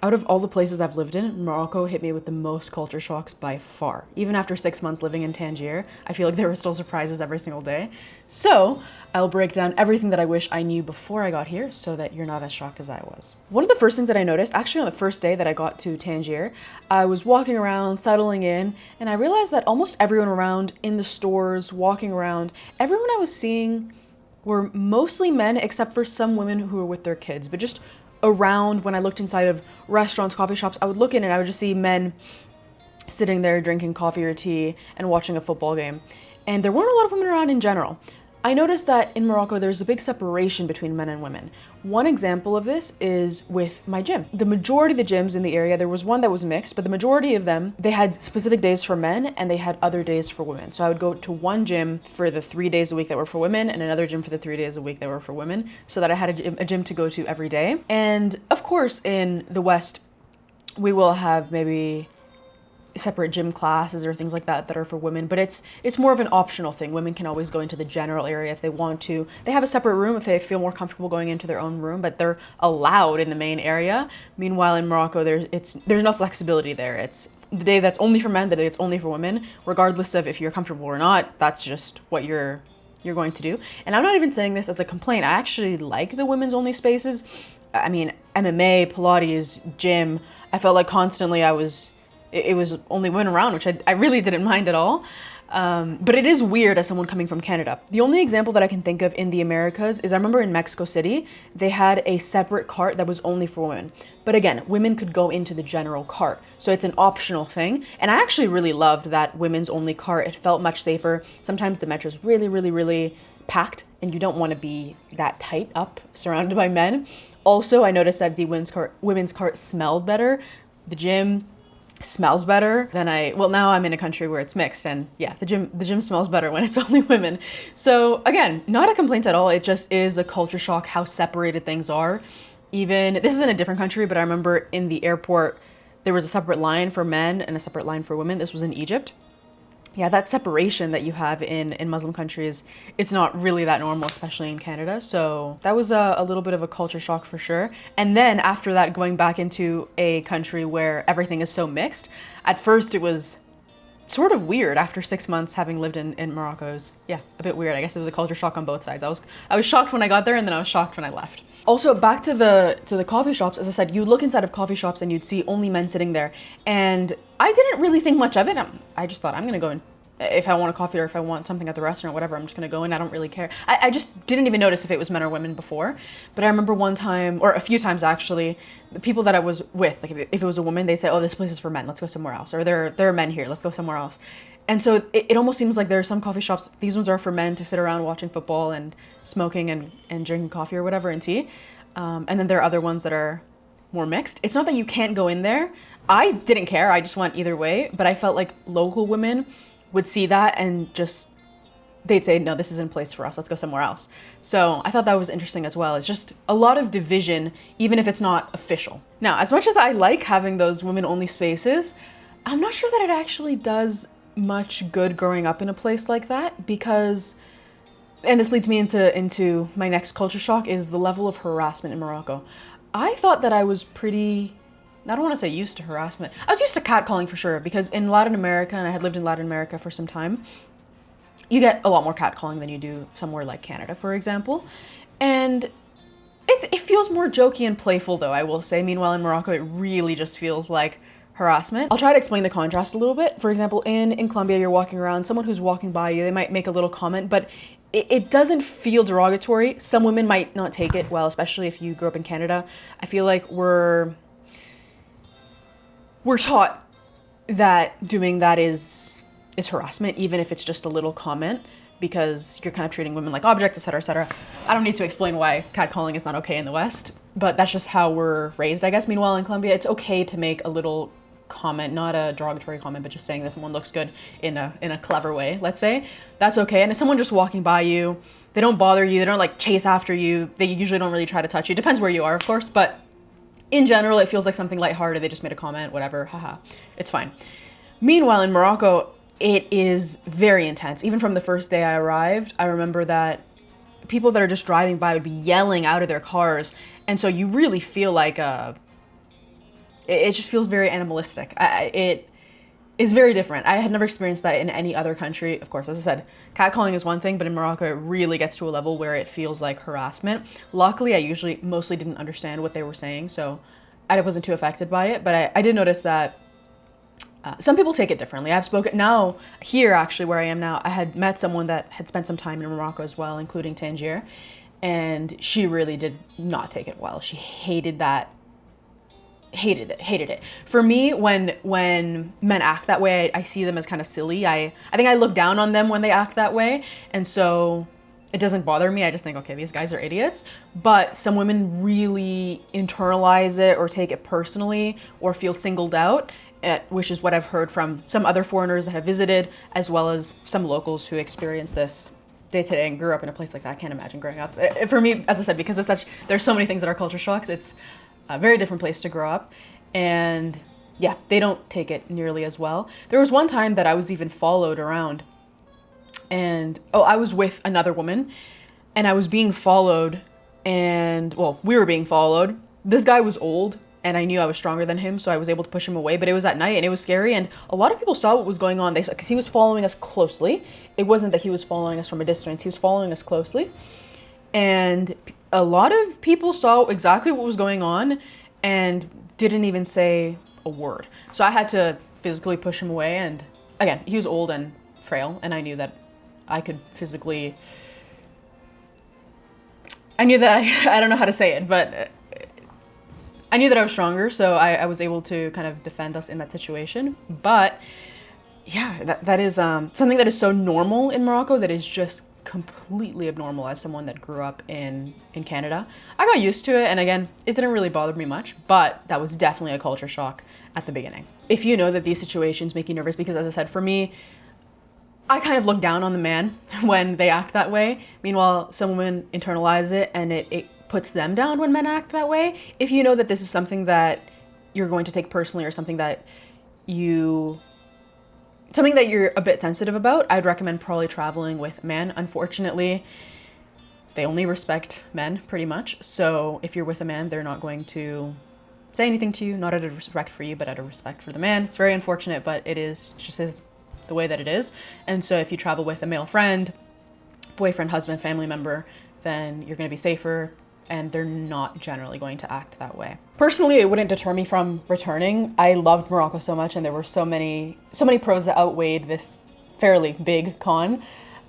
Out of all the places I've lived in, Morocco hit me with the most culture shocks by far. Even after 6 months living in Tangier, I feel like there were still surprises every single day. So I'll break down everything that I wish I knew before I got here so that you're not as shocked as I was. One of the first things that I noticed, actually on the first day that I got to Tangier, I was walking around, settling in, and I realized that almost everyone around in the stores, walking around, everyone I was seeing were mostly men except for some women who were with their kids, but just around when I looked inside of restaurants, coffee shops, I would look in and I would just see men sitting there drinking coffee or tea and watching a football game. And there weren't a lot of women around in general. I noticed that in Morocco, there's a big separation between men and women. One example of this is with my gym. The majority of the gyms in the area, there was one that was mixed, but the majority of them, they had specific days for men and they had other days for women. So I would go to one gym for the 3 days a week that were for women and another gym for the 3 days a week that were for women, so that I had a gym to go to every day. And of course, in the West, we will have maybe separate gym classes or things like that that are for women, but it's more of an optional thing. Women can always go into the general area if they want to. They have a separate room if they feel more comfortable going into their own room, but they're allowed in the main area. Meanwhile, in Morocco, there's no flexibility there. It's the day that's only for men, the day that's only for women, regardless of if you're comfortable or not. That's just what you're going to do. And I'm not even saying this as a complaint. I actually like the women's only spaces. I mean, MMA, Pilates, gym, I felt like constantly it was only women around, which I really didn't mind at all. But it is weird as someone coming from Canada. The only example that I can think of in the Americas is I remember in Mexico City, they had a separate cart that was only for women. But again, women could go into the general cart. So it's an optional thing. And I actually really loved that women's only cart. It felt much safer. Sometimes the metro's really, really, really packed and you don't want to be that tight up surrounded by men. Also, I noticed that the women's cart smelled better. The gym smells better than now I'm in a country where it's mixed, and yeah, the gym smells better when it's only women. So again, not a complaint at all. It just is a culture shock how separated things are. Even this is in a different country, but I remember in the airport there was a separate line for men and a separate line for women. This was in Egypt. Yeah, that separation that you have in Muslim countries, it's not really that normal, especially in Canada. So that was a little bit of a culture shock for sure. And then after that, going back into a country where everything is so mixed, at first it was sort of weird after 6 months having lived in Morocco. It was, yeah, a bit weird. I guess it was a culture shock on both sides. I was shocked when I got there and then I was shocked when I left. Also, back to the coffee shops, as I said, you look inside of coffee shops and you'd see only men sitting there. And I didn't really think much of it. I just thought, I'm gonna go in. If I want a coffee or if I want something at the restaurant, whatever, I'm just gonna go in. I don't really care. I just didn't even notice if it was men or women before. But I remember one time, or a few times actually, the people that I was with, like if it was a woman, they say, oh, this place is for men, let's go somewhere else. Or there are men here, let's go somewhere else. And so it almost seems like there are some coffee shops, these ones are for men to sit around watching football and smoking and drinking coffee or whatever and tea. And then there are other ones that are more mixed. It's not that you can't go in there. I didn't care, I just went either way, but I felt like local women would see that and just, they'd say, no, this isn't a place for us, let's go somewhere else. So I thought that was interesting as well. It's just a lot of division, even if it's not official. Now, as much as I like having those women-only spaces, I'm not sure that it actually does much good growing up in a place like that, because, and this leads me into my next culture shock, is the level of harassment in Morocco. I thought that I was pretty, I don't want to say used to harassment. I was used to catcalling for sure, because in Latin America, and I had lived in Latin America for some time, you get a lot more catcalling than you do somewhere like Canada, for example. And it feels more jokey and playful though, I will say. Meanwhile, in Morocco, it really just feels like harassment. I'll try to explain the contrast a little bit. For example, in Colombia, you're walking around, someone who's walking by you, they might make a little comment, but it doesn't feel derogatory. Some women might not take it well, especially if you grew up in Canada. I feel like we're taught that doing that is harassment, even if it's just a little comment, because you're kind of treating women like objects, etc., etc. I don't need to explain why catcalling is not okay in the West, but that's just how we're raised, I guess. Meanwhile, in Colombia, it's okay to make a little comment, not a derogatory comment, but just saying that someone looks good in a clever way, let's say. That's okay. And if someone just walking by you, they don't bother you, they don't like chase after you, they usually don't really try to touch you. Depends where you are, of course, but in general, it feels like something lighthearted. They just made a comment, whatever, haha, it's fine. Meanwhile, in Morocco, it is very intense. Even from the first day I arrived, I remember that people that are just driving by would be yelling out of their cars. And so you really feel like it just feels very animalistic. It is very different. I had never experienced that in any other country. Of course, as I said, catcalling is one thing, but in Morocco, it really gets to a level where it feels like harassment. Luckily, I usually mostly didn't understand what they were saying, so I wasn't too affected by it. But I did notice that some people take it differently. I've spoken now here, actually, where I am now. I had met someone that had spent some time in Morocco as well, including Tangier, and she really did not take it well. She hated that. Hated it. For me, when men act that way, I see them as kind of silly. I think I look down on them when they act that way, and so it doesn't bother me. I just think, okay, these guys are idiots. But some women really internalize it or take it personally or feel singled out, which is what I've heard from some other foreigners that have visited, as well as some locals who experience this day to day and grew up in a place like that. I can't imagine growing up. For me, as I said, because there's so many things that are culture shocks, it's a very different place to grow up. And yeah, they don't take it nearly as well. There was one time that I was even followed around, and I was with another woman and I was being followed, and well, we were being followed. This guy was old and I knew I was stronger than him, so I was able to push him away, but it was at night and it was scary, and a lot of people saw what was going on. They saw, because he was following us closely. It wasn't that he was following us from a distance, he was following us closely. And a lot of people saw exactly what was going on and didn't even say a word. So I had to physically push him away. And again, he was old and frail, and I knew that I could physically, I don't know how to say it, but I knew that I was stronger, so I was able to kind of defend us in that situation. But yeah, that is something that is so normal in Morocco that is just completely abnormal as someone that grew up in Canada. I got used to it, and again, it didn't really bother me much, but that was definitely a culture shock at the beginning. If you know that these situations make you nervous, because as I said, for me, I kind of look down on the man when they act that way. Meanwhile, some women internalize it and it puts them down when men act that way. If you know that this is something that you're going to take personally, or something that you're a bit sensitive about, I'd recommend probably traveling with men. Unfortunately, they only respect men pretty much. So if you're with a man, they're not going to say anything to you, not out of respect for you, but out of respect for the man. It's very unfortunate, but it just is the way that it is. And so if you travel with a male friend, boyfriend, husband, family member, then you're going to be safer, and they're not generally going to act that way. Personally, it wouldn't deter me from returning. I loved Morocco so much, and there were so many pros that outweighed this fairly big con.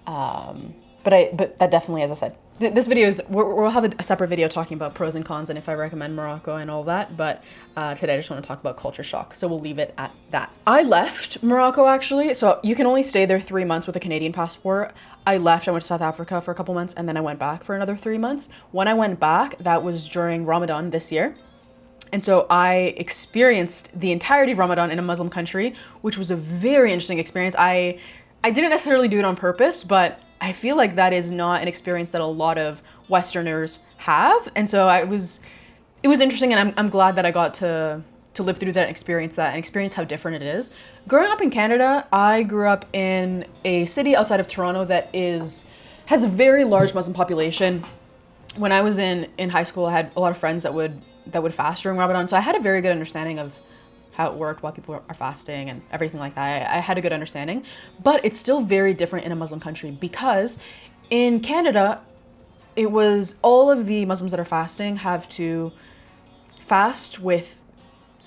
But that definitely, as I said, this video is, we'll have a separate video talking about pros and cons and if I recommend Morocco and all that, but today I just want to talk about culture shock, so we'll leave it at that. I left Morocco, actually, so you can only stay there 3 months with a Canadian passport. I left, I went to South Africa for a couple months, and then I went back for another 3 months. When I went back, that was during Ramadan this year. And so I experienced the entirety of Ramadan in a Muslim country, which was a very interesting experience. I didn't necessarily do it on purpose, but I feel like that is not an experience that a lot of Westerners have. And so it was interesting, and I'm glad that I got to live through that and experience how different it is. Growing up in Canada, I grew up in a city outside of Toronto that has a very large Muslim population. When I was in high school, I had a lot of friends that would fast during Ramadan, so I had a very good understanding of how it worked, why people are fasting and everything like that. I had a good understanding, but it's still very different in a Muslim country, because in Canada, it was all of the Muslims that are fasting have to fast with,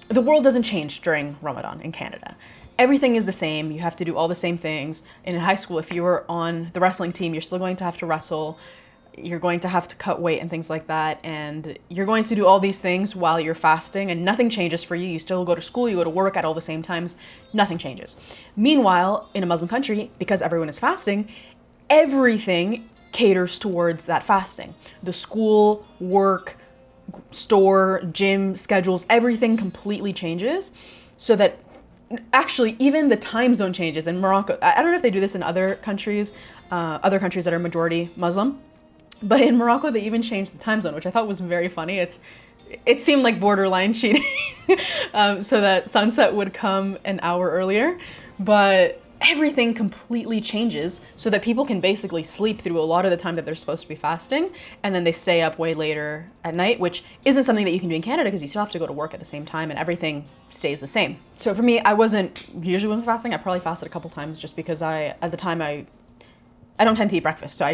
the world doesn't change during Ramadan in Canada. Everything is the same. You have to do all the same things. And in high school, if you were on the wrestling team, you're still going to have to wrestle. You're going to have to cut weight and things like that. And you're going to do all these things while you're fasting, and nothing changes for you. You still go to school, you go to work at all the same times. Nothing changes. Meanwhile, in a Muslim country, because everyone is fasting, everything caters towards that fasting. The school, work, store, gym, schedules, everything completely changes, so that actually even the time zone changes. In Morocco, I don't know if they do this in other countries that are majority Muslim, but in Morocco, they even changed the time zone, which I thought was very funny. It seemed like borderline cheating, so that sunset would come an hour earlier. But everything completely changes so that people can basically sleep through a lot of the time that they're supposed to be fasting, and then they stay up way later at night, which isn't something that you can do in Canada because you still have to go to work at the same time and everything stays the same. So for me, I usually wasn't fasting. I probably fasted a couple times just because at the time I don't tend to eat breakfast, so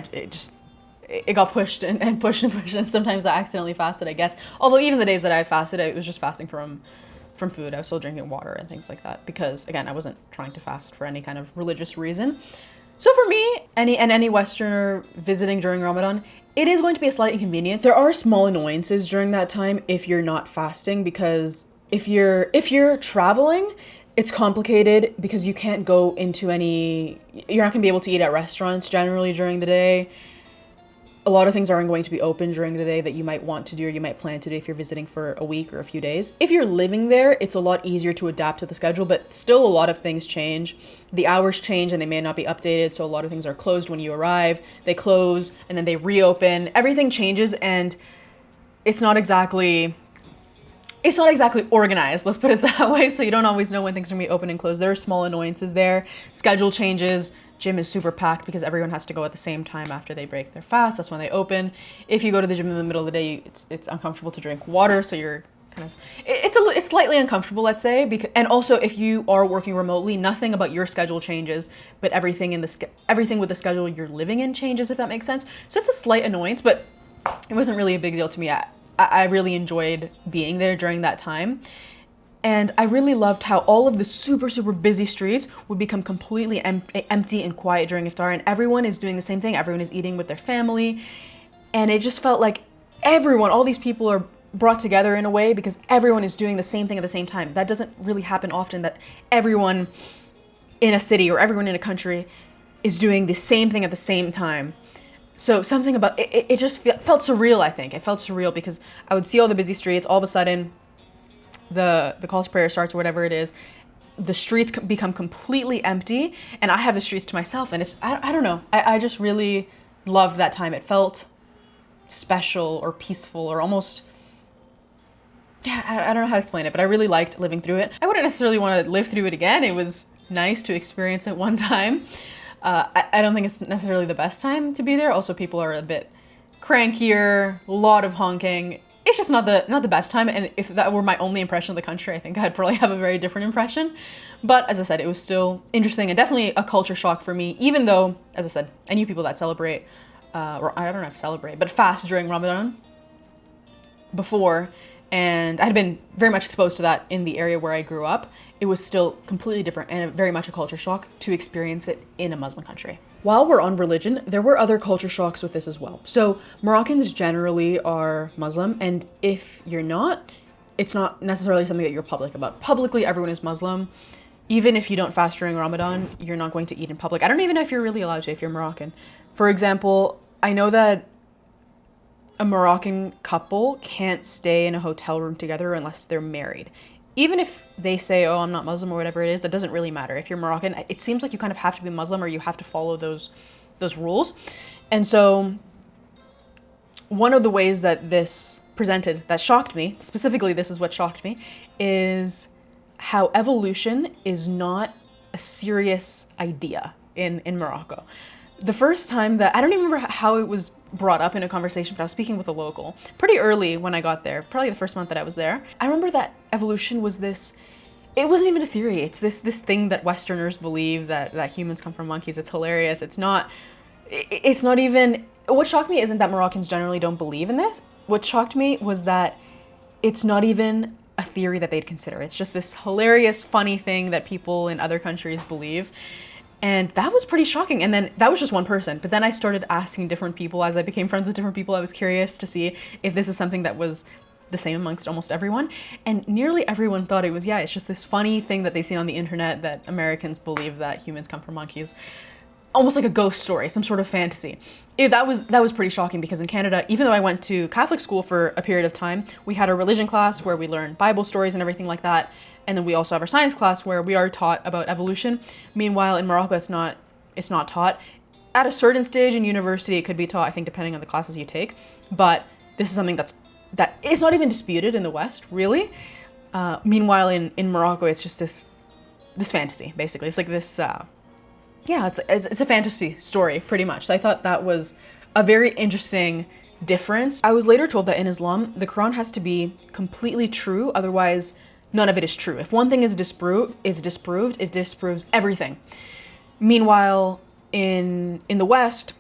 it got pushed and pushed and pushed, and sometimes I accidentally fasted, I guess. Although even the days that I fasted, it was just fasting from food. I was still drinking water and things like that because, again, I wasn't trying to fast for any kind of religious reason. So for me, any Westerner visiting during Ramadan, it is going to be a slight inconvenience. There are small annoyances during that time if you're not fasting, because if you're traveling, it's complicated because you can't go into you're not gonna be able to eat at restaurants generally during the day. A lot of things aren't going to be open during the day that you might want to do or you might plan to do if you're visiting for a week or a few days. If you're living there, it's a lot easier to adapt to the schedule, but still a lot of things change. The hours change and they may not be updated, so a lot of things are closed when you arrive. They close and then they reopen. Everything changes and it's not exactly organized, let's put it that way, so you don't always know when things are going to be open and closed. There are small annoyances there. Schedule changes. Gym is super packed because everyone has to go at the same time after they break their fast. That's when they open. If you go to the gym in the middle of the day, it's uncomfortable to drink water, so you're kind of it's slightly uncomfortable, let's say. And also, if you are working remotely, nothing about your schedule changes, but everything with the schedule you're living in changes, if that makes sense. So it's a slight annoyance, but it wasn't really a big deal to me. I really enjoyed being there during that time. And I really loved how all of the super, super busy streets would become completely empty and quiet during iftar, and everyone is doing the same thing. Everyone is eating with their family, and it just felt like all these people are brought together in a way because everyone is doing the same thing at the same time. That doesn't really happen often, that everyone in a city or everyone in a country is doing the same thing at the same time. So something about it just felt surreal, I think. It felt surreal because I would see all the busy streets, all of a sudden the call to prayer starts or whatever it is, the streets become completely empty and I have the streets to myself, and I don't know, I just really loved that time. It felt special or peaceful or almost, I don't know how to explain it, but I really liked living through it. I wouldn't necessarily want to live through it again. It was nice to experience it one time. I don't think it's necessarily the best time to be there. Also, people are a bit crankier, a lot of honking. It's just not the best time, and if that were my only impression of the country, I think I'd probably have a very different impression. But as I said, it was still interesting and definitely a culture shock for me, even though, as I said, I knew people that celebrate, or I don't know if celebrate, but fast during Ramadan before, and I had been very much exposed to that in the area where I grew up. It was still completely different and very much a culture shock to experience it in a Muslim country. While we're on religion, there were other culture shocks with this as well. So Moroccans generally are Muslim, and if you're not, it's not necessarily something that you're public about. Publicly, everyone is Muslim. Even if you don't fast during Ramadan, you're not going to eat in public. I don't even know if you're really allowed to if you're Moroccan. For example, I know that a Moroccan couple can't stay in a hotel room together unless they're married. Even if they say, oh, I'm not Muslim or whatever it is, that doesn't really matter. If you're Moroccan, it seems like you kind of have to be Muslim or you have to follow those rules. And so one of the ways that this presented that shocked me, specifically this is what shocked me, is how evolution is not a serious idea in Morocco. The first time that, I don't even remember how it was brought up in a conversation, but I was speaking with a local pretty early when I got there, probably the first month that I was there. I remember that evolution was it wasn't even a theory. It's this thing that Westerners believe that humans come from monkeys. It's hilarious. It's not even, what shocked me isn't that Moroccans generally don't believe in this. What shocked me was that it's not even a theory that they'd consider. It's just this hilarious, funny thing that people in other countries believe. And that was pretty shocking. And then that was just one person. But then I started asking different people as I became friends with different people. I was curious to see if this is something that was the same amongst almost everyone. And nearly everyone thought it was, it's just this funny thing that they've seen on the internet that Americans believe that humans come from monkeys. Almost like a ghost story, some sort of fantasy. That was pretty shocking because in Canada, even though I went to Catholic school for a period of time, we had a religion class where we learned Bible stories and everything like that. And then we also have our science class where we are taught about evolution. Meanwhile, in Morocco, it's not taught. At a certain stage in university, it could be taught, I think, depending on the classes you take. But this is something that is not even disputed in the West, really. Meanwhile, in Morocco, it's just this fantasy, basically. It's like this yeah, it's a fantasy story pretty much. So I thought that was a very interesting difference. I was later told that in Islam, the Quran has to be completely true, otherwise none of it is true. If one thing is disproved, it disproves everything. Meanwhile, in the West,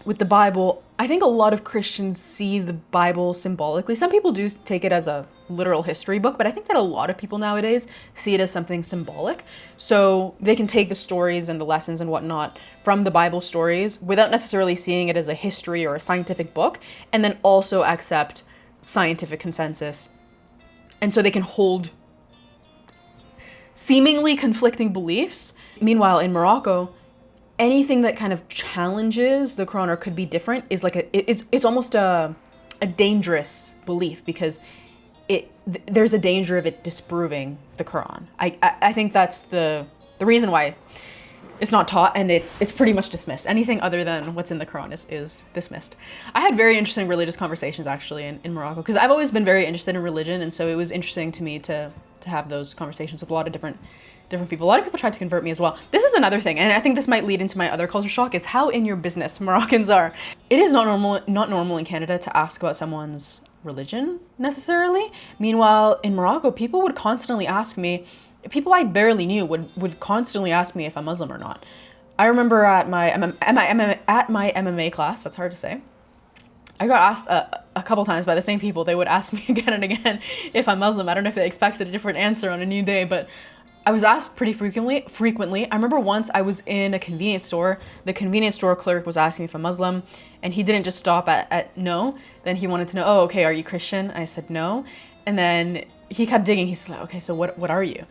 with the Bible, I think a lot of Christians see the Bible symbolically. Some people do take it as a literal history book, but I think that a lot of people nowadays see it as something symbolic. So they can take the stories and the lessons and whatnot from the Bible stories without necessarily seeing it as a history or a scientific book, and then also accept scientific consensus. And so they can hold seemingly conflicting beliefs. Meanwhile, in Morocco, anything that kind of challenges the Quran or could be different is like it's almost a dangerous belief, because there's a danger of it disproving the Quran. I think that's the reason why it's not taught, and it's pretty much dismissed. Anything other than what's in the Quran is dismissed. I had very interesting religious conversations actually in Morocco, because I've always been very interested in religion, and so it was interesting to me to have those conversations with a lot of different people. A lot of people tried to convert me as well. This is another thing, and I think this might lead into my other culture shock, is how in your business Moroccans are. It is not normal in Canada to ask about someone's religion necessarily. Meanwhile, in Morocco, people would constantly ask me, people I barely knew would constantly ask me if I'm Muslim or not. I remember at my MMA class, that's hard to say, I got asked a couple times by the same people. They would ask me again and again if I'm Muslim. I don't know if they expected a different answer on a new day, but I was asked pretty frequently. I remember once I was in a convenience store. The convenience store clerk was asking me if I'm Muslim, and he didn't just stop at no. Then he wanted to know, oh, okay, are you Christian? I said no. And then he kept digging. He said, okay, so what are you?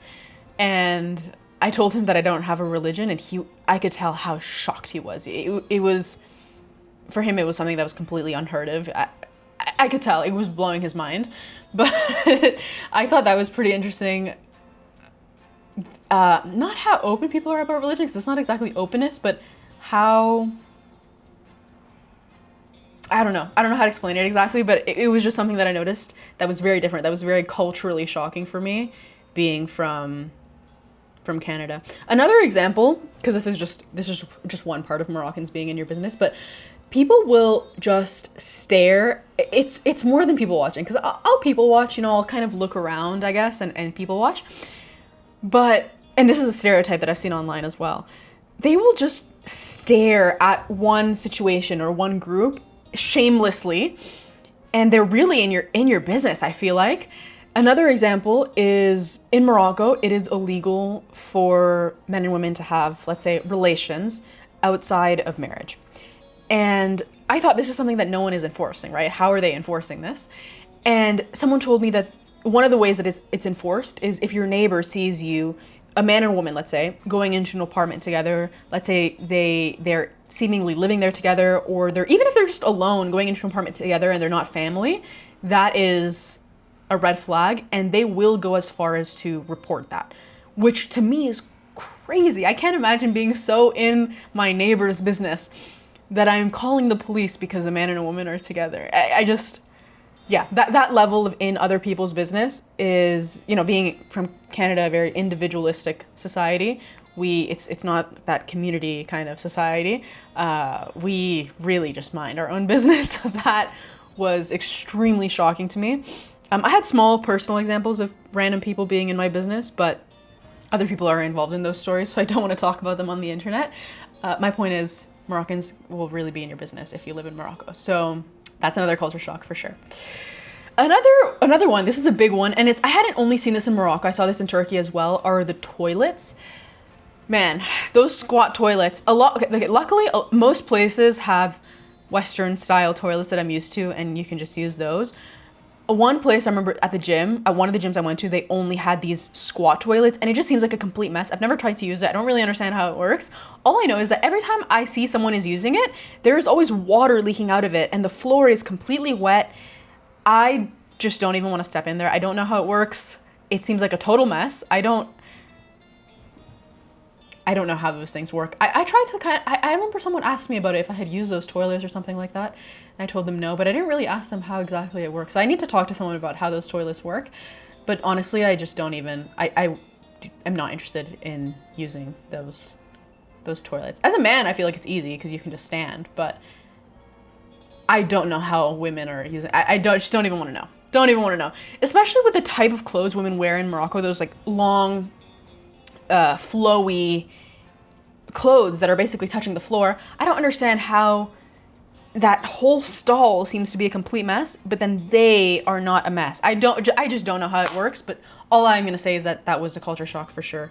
And I told him that I don't have a religion, and I could tell how shocked he was. It was, for him, it was something that was completely unheard of. I could tell it was blowing his mind, but I thought that was pretty interesting. Not how open people are about religion, because it's not exactly openness, but how, I don't know how to explain it exactly, but it was just something that I noticed that was very different, that was very culturally shocking for me, being from Canada. Another example, because this is just one part of Moroccans being in your business, but people will just stare. It's more than people watching, because I'll people watch, I'll kind of look around, I guess, and people watch. But, and this is a stereotype that I've seen online as well, they will just stare at one situation or one group shamelessly, and they're really in your business, I feel like. Another example is in Morocco, it is illegal for men and women to have, let's say, relations outside of marriage. And I thought this is something that no one is enforcing, right? How are they enforcing this? And someone told me that one of the ways that it's enforced is if your neighbor sees you, a man and a woman, let's say, going into an apartment together, let's say they're seemingly living there together, or even if they're just alone going into an apartment together and they're not family, that is a red flag, and they will go as far as to report that, which to me is crazy. I can't imagine being so in my neighbor's business that I'm calling the police because a man and a woman are together. Yeah, that level of in other people's business is, being from Canada, a very individualistic society. It's not that community kind of society. We really just mind our own business. That was extremely shocking to me. I had small personal examples of random people being in my business, but other people are involved in those stories, so I don't want to talk about them on the internet. My point is, Moroccans will really be in your business if you live in Morocco. So that's another culture shock for sure. Another one, this is a big one, and I hadn't only seen this in Morocco, I saw this in Turkey as well, are the toilets. Man, those squat toilets, luckily most places have Western style toilets that I'm used to, and you can just use those. One place I remember at the gym, at one of the gyms I went to, they only had these squat toilets, and it just seems like a complete mess. I've never tried to use it. I don't really understand how it works. All I know is that every time I see someone is using it, there's always water leaking out of it, and the floor is completely wet. I just don't even want to step in there. I don't know how it works. It seems like a total mess. I don't know how those things work. I tried to I remember someone asked me about it, if I had used those toilets or something like that. And I told them no, but I didn't really ask them how exactly it works. So I need to talk to someone about how those toilets work. But honestly, I just don't even, I am not interested in using those those toilets. As a man, I feel like it's easy because you can just stand, but I don't know how women are using. Just don't even want to know. Don't even want to know. Especially with the type of clothes women wear in Morocco, those like long, flowy clothes that are basically touching the floor. I don't understand how that whole stall seems to be a complete mess, but then they are not a mess. I just don't know how it works, but all I'm going to say is that was a culture shock for sure.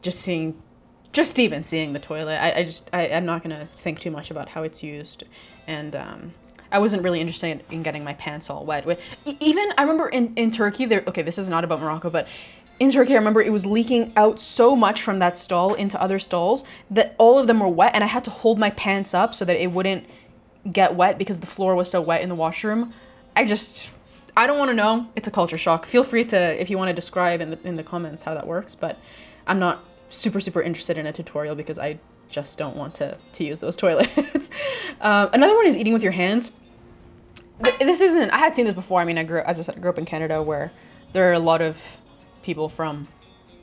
Just even seeing the toilet, I'm not going to think too much about how it's used. And I wasn't really interested in getting my pants all wet. Even, I remember in Turkey, okay, this is not about Morocco, but in Turkey, I remember it was leaking out so much from that stall into other stalls that all of them were wet, and I had to hold my pants up so that it wouldn't get wet because the floor was so wet in the washroom. I don't want to know. It's a culture shock. Feel free to, if you want to describe in the comments how that works, but I'm not super interested in a tutorial because I just don't want to use those toilets. Another one is eating with your hands. This isn't, I had seen this before. I mean, I grew up in Canada, where there are a lot of people from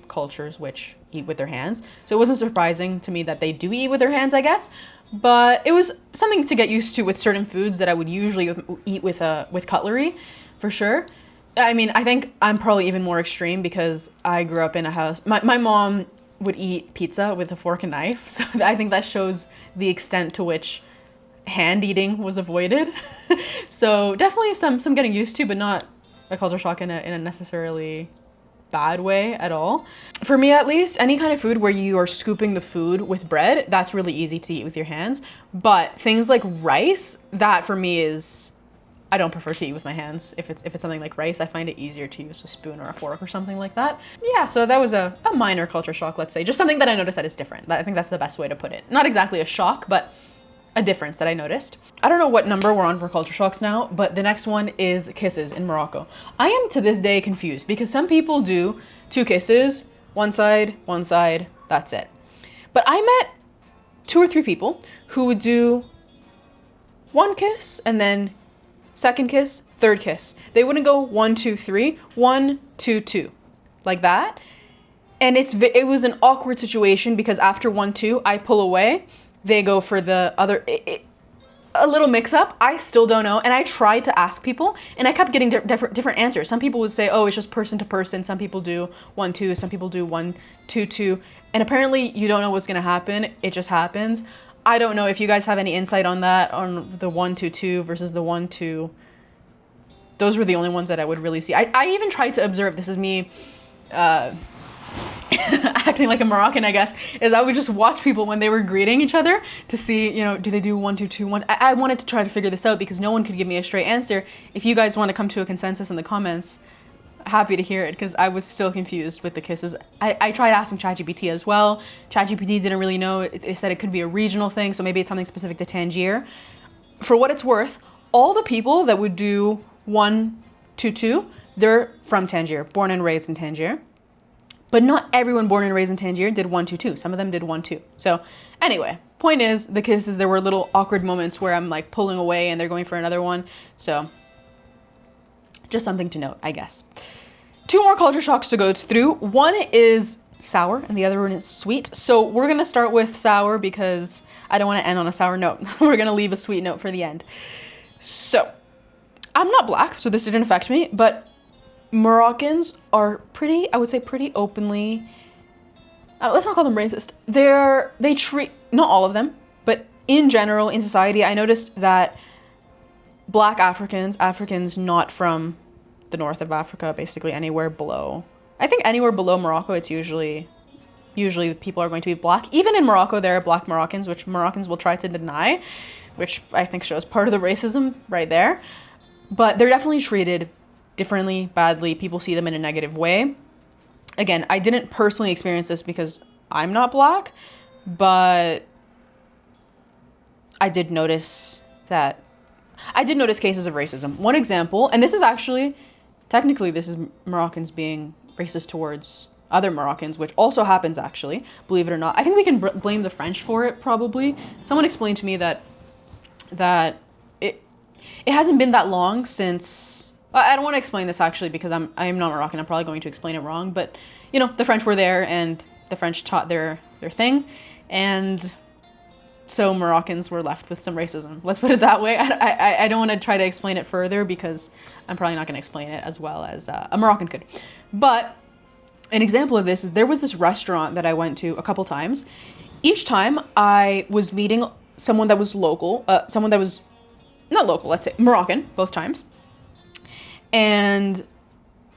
cultures which eat with their hands. So it wasn't surprising to me that they do eat with their hands, I guess. But it was something to get used to with certain foods that I would usually eat with cutlery, for sure. I mean, I think I'm probably even more extreme because I grew up in a house. My mom would eat pizza with a fork and knife. So I think that shows the extent to which hand eating was avoided. So definitely some getting used to, but not a culture shock in a necessarily bad way at all. For me, at least, any kind of food where you are scooping the food with bread, that's really easy to eat with your hands. But things like rice, that for me is, I don't prefer to eat with my hands. If it's something like rice, I find it easier to use a spoon or a fork or something like that. Yeah, so that was a minor culture shock, let's say. Just something that I noticed that is different. I think that's the best way to put it. Not exactly a shock, but a difference that I noticed. I don't know what number we're on for culture shocks now, but the next one is kisses in Morocco. I am to this day confused because some people do 2 kisses, one side, that's it. But I met 2 or 3 people who would do 1 kiss and then 2nd kiss, 3rd kiss. They wouldn't go 1, 2, 3, 1, 2, 2, like that. And it was an awkward situation because after 1, 2, I pull away. They go for the other, a little mix up. I still don't know. And I tried to ask people and I kept getting different answers. Some people would say, oh, it's just person to person. Some people do 1, 2. Some people do 1, 2, 2. And apparently you don't know what's going to happen. It just happens. I don't know if you guys have any insight on that, on the 1, 2, 2 versus the 1, 2. Those were the only ones that I would really see. I even tried to observe, this is me, acting like a Moroccan, I guess, is I would just watch people when they were greeting each other to see, do they do 1, 2, 2, 1? I wanted to try to figure this out because no one could give me a straight answer. If you guys want to come to a consensus in the comments, happy to hear it because I was still confused with the kisses. I tried asking ChatGPT as well. ChatGPT didn't really know. It said it could be a regional thing, so maybe it's something specific to Tangier. For what it's worth, all the people that would do 1, 2, 2, they're from Tangier, born and raised in Tangier. But not everyone born and raised in Tangier did 1, 2, 2. Some of them did 1, 2. So anyway, point is, the kisses, there were little awkward moments where I'm like pulling away and they're going for another one. So just something to note, I guess. 2 more culture shocks to go through. One is sour and the other one is sweet. So we're going to start with sour because I don't want to end on a sour note. We're going to leave a sweet note for the end. So I'm not black, so this didn't affect me, but Moroccans are pretty openly, let's not call them racist. They treat, not all of them, but in general, in society, I noticed that black Africans not from the north of Africa, basically anywhere below, I think anywhere below Morocco, it's usually people are going to be black. Even in Morocco, there are black Moroccans, which Moroccans will try to deny, which I think shows part of the racism right there. But they're definitely treated differently, badly. People see them in a negative way. Again, I didn't personally experience this because I'm not black, but I did notice cases of racism. One example, and this is actually, technically this is Moroccans being racist towards other Moroccans, which also happens actually, believe it or not. I think we can blame the French for it, probably. Someone explained to me that it hasn't been that long since, I don't want to explain this actually because I am not Moroccan. I'm probably going to explain it wrong, but the French were there and the French taught their thing, and so Moroccans were left with some racism. Let's put it that way. I don't want to try to explain it further because I'm probably not going to explain it as well as a Moroccan could. But an example of this is there was this restaurant that I went to a couple times. Each time I was meeting someone that was local, someone that was not local, let's say Moroccan, both times. And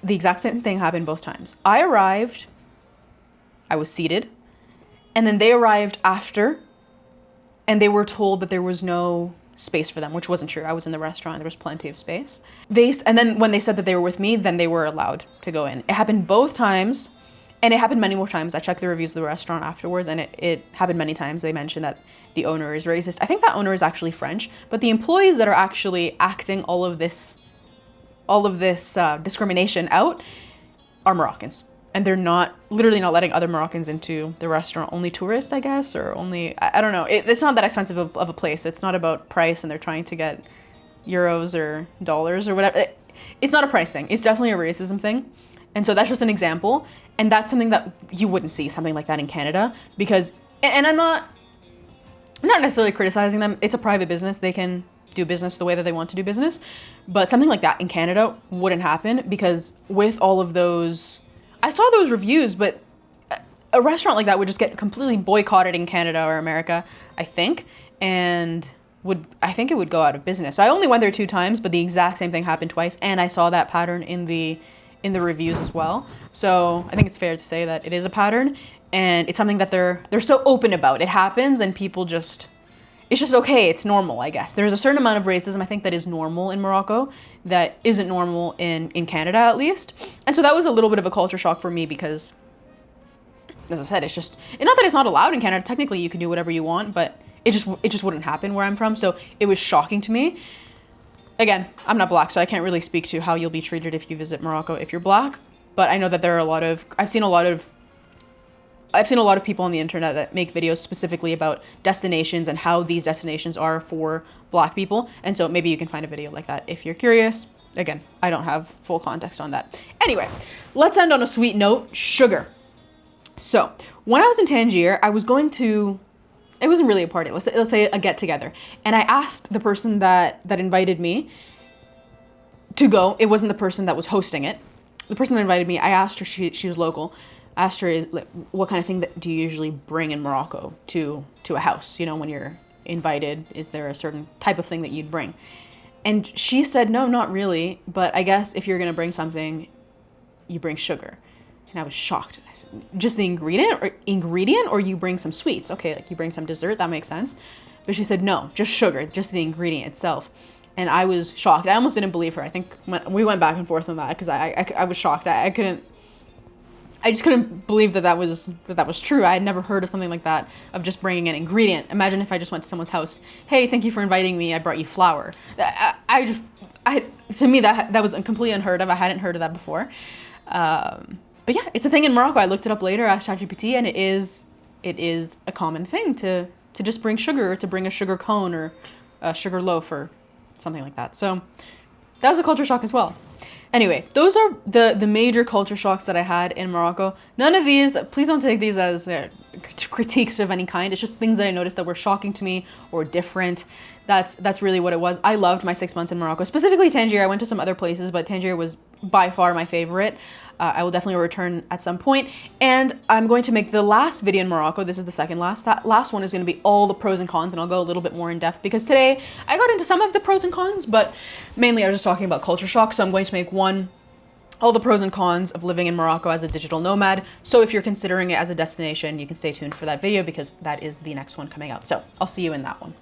the exact same thing happened both times. I arrived, I was seated, and then they arrived after, and they were told that there was no space for them, which wasn't true. I was in the restaurant, there was plenty of space. And then when they said that they were with me, then they were allowed to go in. It happened both times, and it happened many more times. I checked the reviews of the restaurant afterwards, and it happened many times. They mentioned that the owner is racist. I think that owner is actually French, but the employees that are actually acting all of this discrimination out are Moroccans. And they're literally not letting other Moroccans into the restaurant, only tourists, I guess, or only, I don't know. It's not that expensive of a place. It's not about price and they're trying to get euros or dollars or whatever. It's not a price thing. It's definitely a racism thing. And so that's just an example. And that's something that you wouldn't see something like that in Canada because, and I'm not necessarily criticizing them. It's a private business. They can do business the way that they want to do business. But something like that in Canada wouldn't happen because with all of those, I saw those reviews, but a restaurant like that would just get completely boycotted in Canada or America, I think, and I think it would go out of business. So I only went there 2 times, but the exact same thing happened twice, and I saw that pattern in the reviews as well. So I think it's fair to say that it is a pattern, and it's something that they're so open about. It happens, and people it's just okay. It's normal, I guess. There's a certain amount of racism, I think, that is normal in Morocco that isn't normal in Canada, at least. And so that was a little bit of a culture shock for me because, as I said, it's just, not that it's not allowed in Canada. Technically, you can do whatever you want, but it just wouldn't happen where I'm from. So it was shocking to me. Again, I'm not black, so I can't really speak to how you'll be treated if you visit Morocco if you're black. But I know that there are I've seen a lot of people on the internet that make videos specifically about destinations and how these destinations are for black people. And so maybe you can find a video like that if you're curious. Again, I don't have full context on that. Anyway, let's end on a sweet note, sugar. So when I was in Tangier, it wasn't really a party, let's say a get together. And I asked the person that invited me to go. It wasn't the person that was hosting it. The person that invited me, I asked her, she was local. I asked her, what kind of thing do you usually bring in Morocco to a house? You know, when you're invited, is there a certain type of thing that you'd bring? And she said, no, not really. But I guess if you're going to bring something, you bring sugar. And I was shocked. I said, just the ingredient or you bring some sweets? Okay, like you bring some dessert, that makes sense. But she said, no, just sugar, just the ingredient itself. And I was shocked. I almost didn't believe her. I think we went back and forth on that because I was shocked. I just couldn't believe that was true. I had never heard of something like that, of just bringing an ingredient. Imagine if I just went to someone's house. Hey, thank you for inviting me. I brought you flour. To me, that was completely unheard of. I hadn't heard of that before. But yeah, it's a thing in Morocco. I looked it up later, asked ChatGPT, and it is a common thing to just bring sugar, or to bring a sugar cone or a sugar loaf or something like that. So that was a culture shock as well. Anyway, those are the major culture shocks that I had in Morocco. None of these, please don't take these as critiques of any kind. It's just things that I noticed that were shocking to me or different. That's really what it was. I loved my 6 months in Morocco, specifically Tangier. I went to some other places, but Tangier was by far my favorite. I will definitely return at some point. And I'm going to make the last video in Morocco. This is the second last. That last one is going to be all the pros and cons, and I'll go a little bit more in depth because today I got into some of the pros and cons, but mainly I was just talking about culture shock. So I'm going to make all the pros and cons of living in Morocco as a digital nomad. So if you're considering it as a destination, you can stay tuned for that video because that is the next one coming out. So I'll see you in that one.